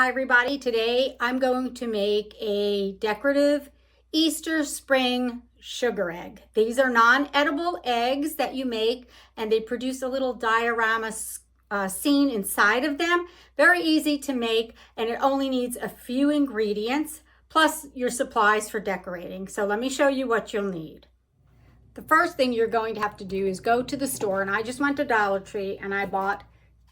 Hi everybody, today I'm going to make a decorative Easter spring sugar egg. These are non-edible eggs that you make and they produce a little diorama scene inside of them. Very easy to make and it only needs a few ingredients plus your supplies for decorating. So let me show you what you'll need. The first thing you're going to have to do is go to the store, and I just went to Dollar Tree and I bought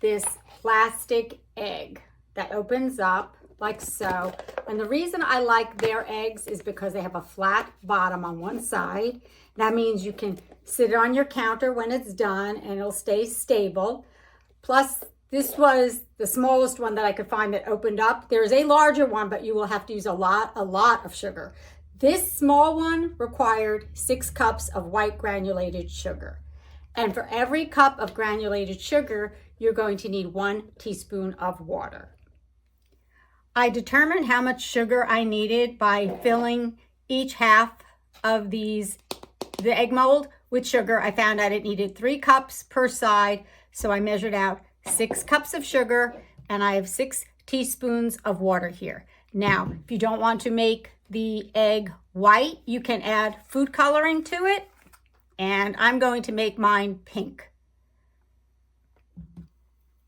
this plastic egg that opens up like so. And the reason I like their eggs is because they have a flat bottom on one side. That means you can sit it on your counter when it's done and it'll stay stable. Plus, this was the smallest one that I could find that opened up. There's a larger one, but you will have to use a lot of sugar. This small one required 6 cups of white granulated sugar. And for every cup of granulated sugar, you're going to need 1 teaspoon of water. I determined how much sugar I needed by filling each half of the egg mold with sugar. I found out it needed 3 cups per side, so I measured out 6 cups of sugar, and I have 6 teaspoons of water here. Now, if you don't want to make the egg white, you can add food coloring to it, and I'm going to make mine pink.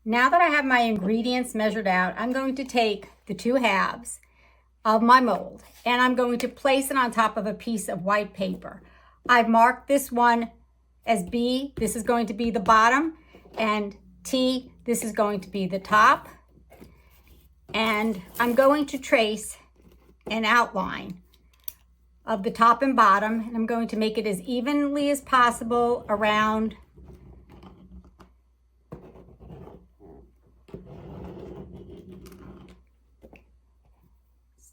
Now that I have my ingredients measured out, I'm going to take the 2 halves of my mold and I'm going to place it on top of a piece of white paper. I've marked this one as B, this is going to be the bottom, and T, this is going to be the top. And I'm going to trace an outline of the top and bottom, and I'm going to make it as evenly as possible around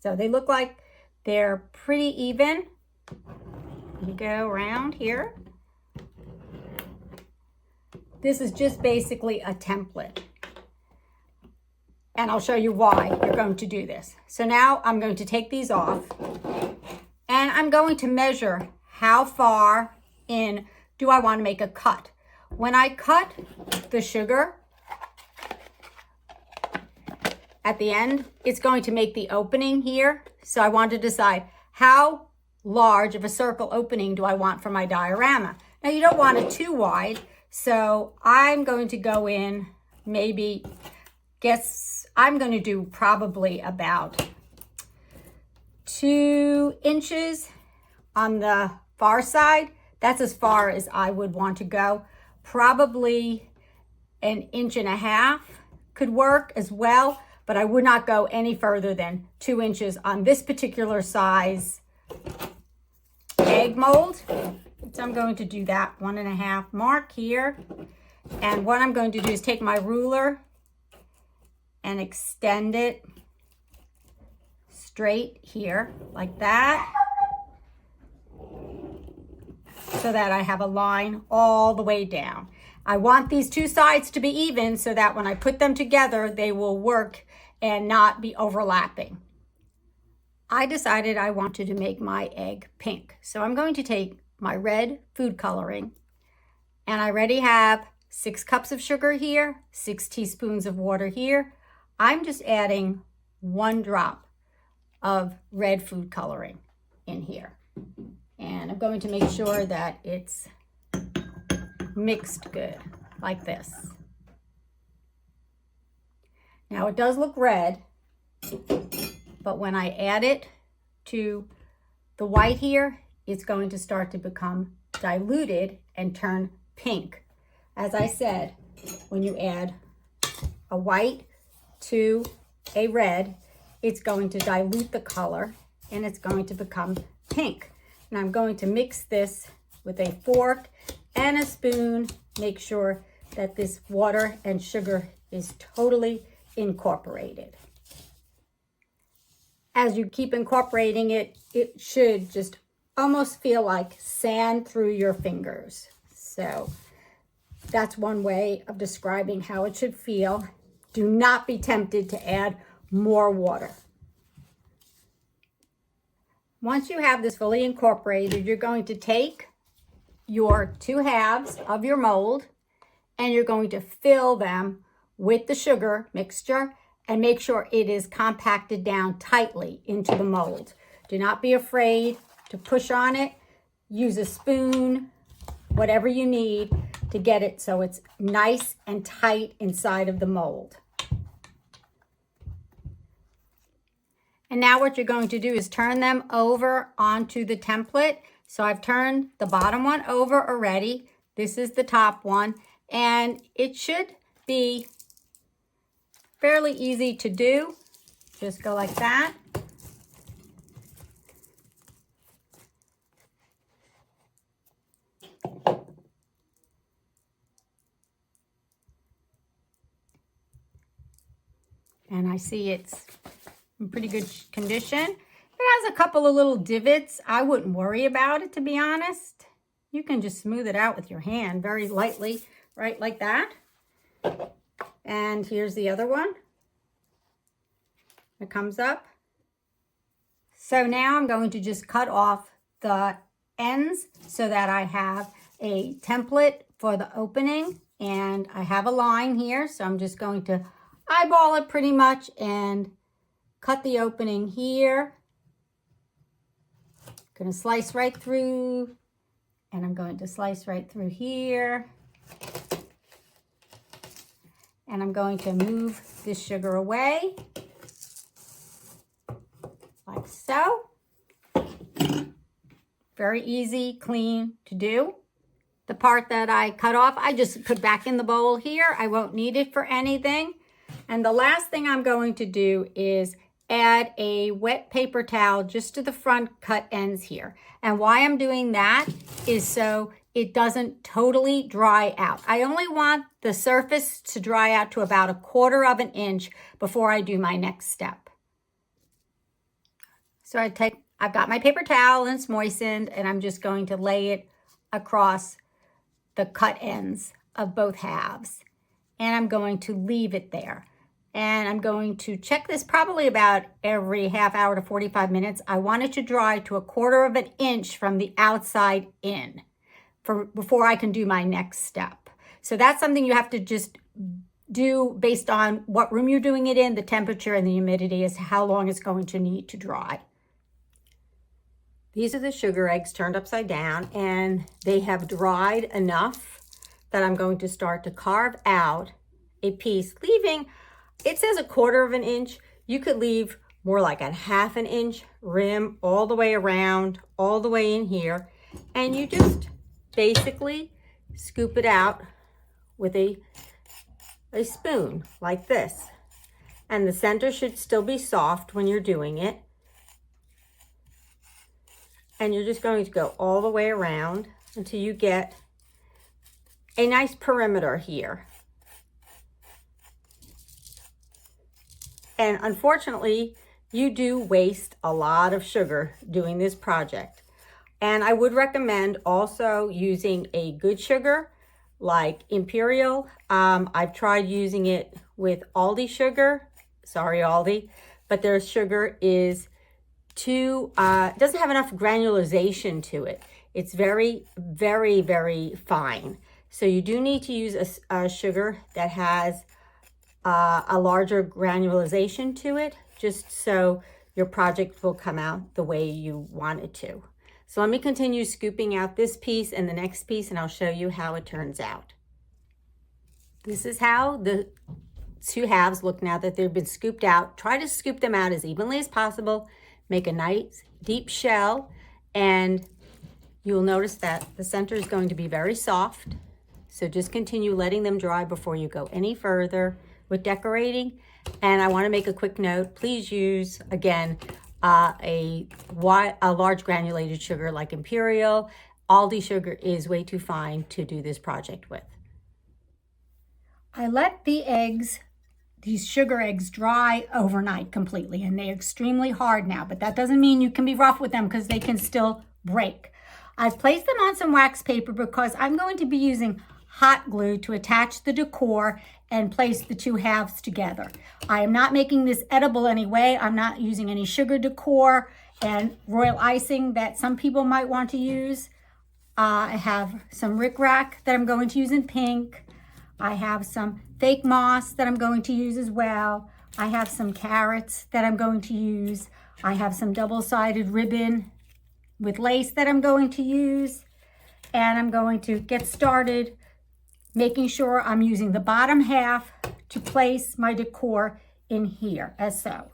so they look like they're pretty even. You go around here. This is just basically a template. And I'll show you why you're going to do this. So now I'm going to take these off and I'm going to measure how far in do I want to make a cut. When I cut the sugar at the end, it's going to make the opening here. So I want to decide how large of a circle opening do I want for my diorama. Now you don't want it too wide, so I'm going to go in I'm going to do probably about 2 inches on the far side. That's as far as I would want to go. Probably 1.5 inches could work as well, but I would not go any further than 2 inches on this particular size egg mold. So I'm going to do that 1.5 mark here. And what I'm going to do is take my ruler and extend it straight here like that, so that I have a line all the way down. I want these 2 sides to be even so that when I put them together, they will work and not be overlapping. I decided I wanted to make my egg pink. So I'm going to take my red food coloring, and I already have 6 cups of sugar here, 6 teaspoons of water here. I'm just adding 1 drop of red food coloring in here. And I'm going to make sure that it's mixed good, like this. Now it does look red, but when I add it to the white here, it's going to start to become diluted and turn pink. As I said, when you add a white to a red, it's going to dilute the color and it's going to become pink. And I'm going to mix this with a fork and a spoon. Make sure that this water and sugar is totally incorporated. As you keep incorporating it, it should just almost feel like sand through your fingers. So that's one way of describing how it should feel. Do not be tempted to add more water. Once you have this fully incorporated, you're going to take your 2 halves of your mold and you're going to fill them with the sugar mixture and make sure it is compacted down tightly into the mold. Do not be afraid to push on it. Use a spoon, whatever you need to get it so it's nice and tight inside of the mold. And now what you're going to do is turn them over onto the template. So I've turned the bottom one over already. This is the top one, and it should be fairly easy to do. Just go like that. And I see it's in pretty good condition. It has a couple of little divots. I wouldn't worry about it, to be honest. You can just smooth it out with your hand very lightly, right like that. And here's the other one. It comes up. So now I'm going to just cut off the ends so that I have a template for the opening. And I have a line here, so I'm just going to eyeball it pretty much and cut the opening here. Gonna slice right through, and I'm going to slice right through here. And I'm going to move this sugar away, like so. Very easy, clean to do. The part that I cut off, I just put back in the bowl here. I won't need it for anything. And the last thing I'm going to do is add a wet paper towel just to the front cut ends here. And why I'm doing that is so it doesn't totally dry out. I only want the surface to dry out to about 1/4 of an inch before I do my next step. So I've got my paper towel and it's moistened, and I'm just going to lay it across the cut ends of both halves. And I'm going to leave it there. And I'm going to check this probably about every half hour to 45 minutes. I want it to dry to 1/4 of an inch from the outside in before I can do my next step. So that's something you have to just do based on what room you're doing it in, the temperature and the humidity, is how long it's going to need to dry. These are the sugar eggs turned upside down, and they have dried enough that I'm going to start to carve out a piece, leaving, it says 1/4 of an inch. You could leave more like a 1/2 an inch rim all the way around, all the way in here. And you just basically scoop it out with a spoon like this. And the center should still be soft when you're doing it. And you're just going to go all the way around until you get a nice perimeter here. And unfortunately, you do waste a lot of sugar doing this project. And I would recommend also using a good sugar like Imperial. I've tried using it with Aldi sugar. Sorry, Aldi. But their sugar is doesn't have enough granulation to it. It's very, very, very fine. So you do need to use a sugar that has a larger granulation to it, just so your project will come out the way you want it to. So let me continue scooping out this piece and the next piece, and I'll show you how it turns out. This is how the two halves look now that they've been scooped out. Try to scoop them out as evenly as possible. Make a nice deep shell, and you'll notice that the center is going to be very soft. So just continue letting them dry before you go any further with decorating. And I want to make a quick note. Please use, again, a large granulated sugar like Imperial. Aldi sugar is way too fine to do this project with. I let the eggs, these sugar eggs, dry overnight completely, and they're extremely hard now, but that doesn't mean you can be rough with them because they can still break. I've placed them on some wax paper because I'm going to be using hot glue to attach the decor and place the two halves together. I am not making this edible anyway. I'm not using any sugar decor and royal icing that some people might want to use. I have some rickrack that I'm going to use in pink. I have some fake moss that I'm going to use as well. I have some carrots that I'm going to use. I have some double-sided ribbon with lace that I'm going to use. And I'm going to get started making sure I'm using the bottom half to place my decor in here, as so.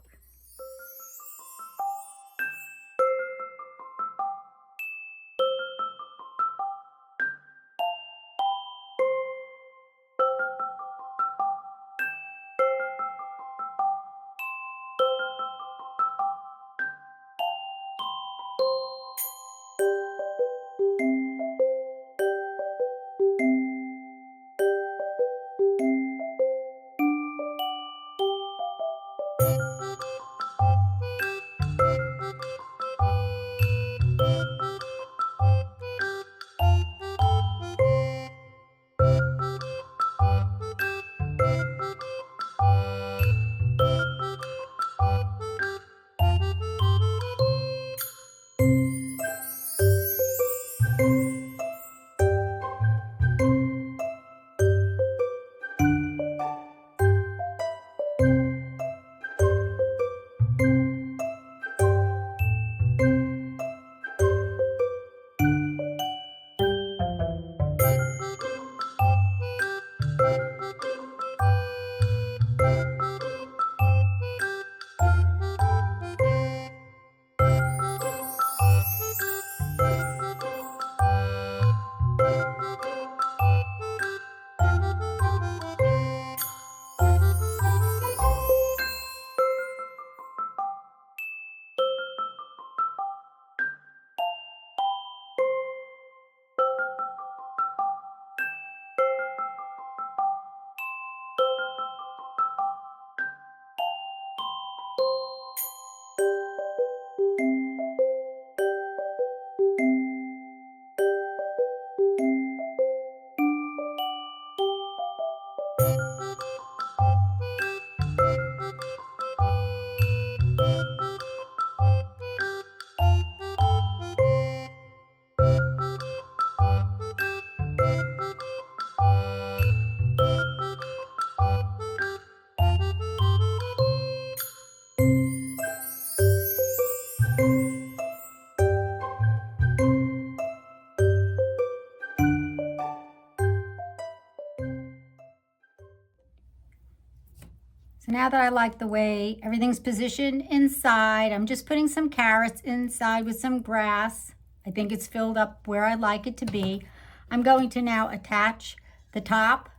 So now that I like the way everything's positioned inside, I'm just putting some carrots inside with some grass. I think it's filled up where I like it to be. I'm going to now attach the top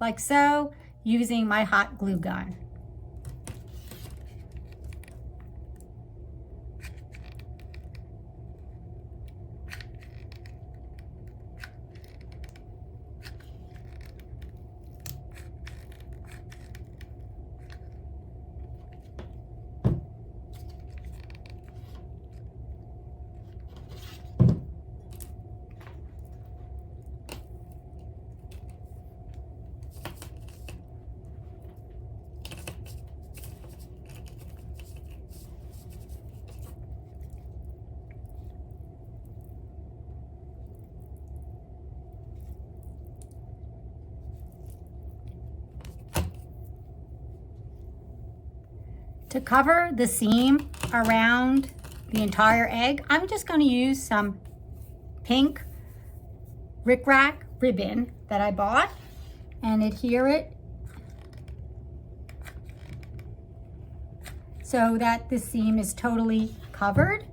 like so using my hot glue gun. To cover the seam around the entire egg, I'm just going to use some pink Rick Rack ribbon that I bought and adhere it so that the seam is totally covered.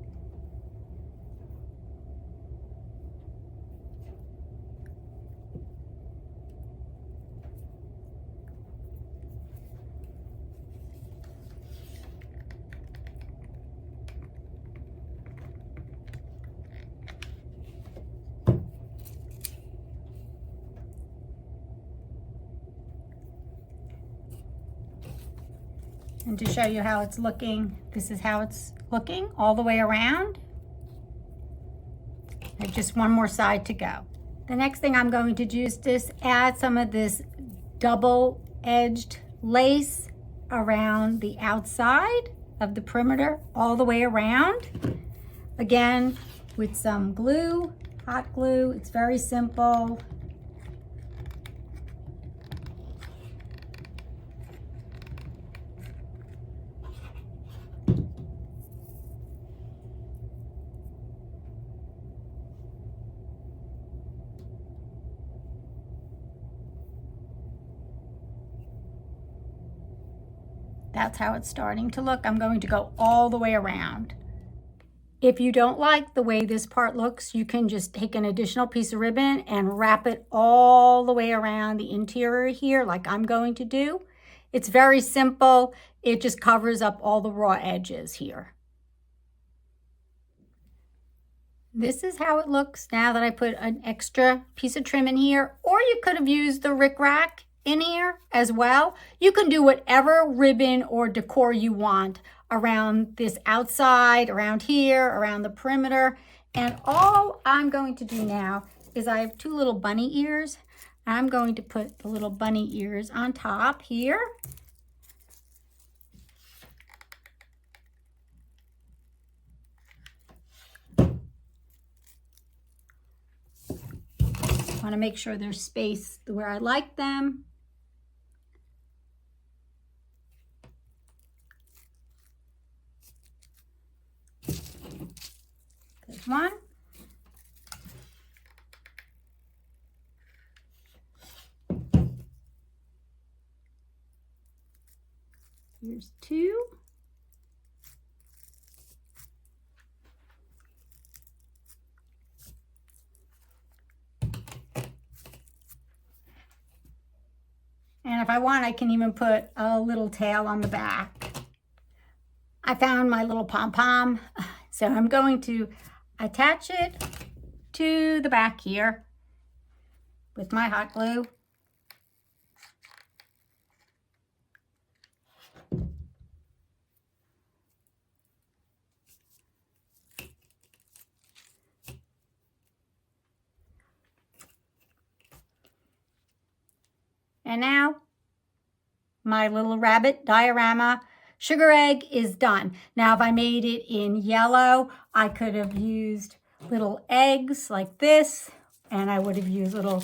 And to show you how it's looking, this is how it's looking all the way around. I have just one more side to go. The next thing I'm going to do is just add some of this double-edged lace around the outside of the perimeter all the way around. Again, with some glue, hot glue. It's very simple. That's how it's starting to look. I'm going to go all the way around. If you don't like the way this part looks, you can just take an additional piece of ribbon and wrap it all the way around the interior here, like I'm going to do. It's very simple. It just covers up all the raw edges here. This is how it looks now that I put an extra piece of trim in here, or you could have used the rickrack in here as well. You can do whatever ribbon or decor you want around this outside, around here, around the perimeter. And all I'm going to do now is I have two little bunny ears. I'm going to put the little bunny ears on top here. I want to make sure there's space where I like them. There's one. Here's two. And if I want, I can even put a little tail on the back. I found my little pom-pom, so I'm going to attach it to the back here with my hot glue. And now my little rabbit diorama sugar egg is done. Now, if I made it in yellow, I could have used little eggs like this, and I would have used little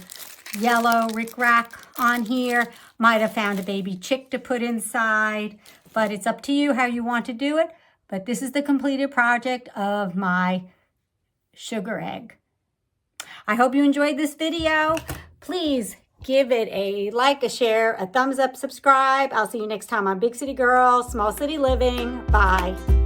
yellow rickrack on here. Might have found a baby chick to put inside, but it's up to you how you want to do it. But this is the completed project of my sugar egg. I hope you enjoyed this video. Please give it a like, a share, a thumbs up, subscribe. I'll see you next time on Big City Girl, Small City Living. Bye.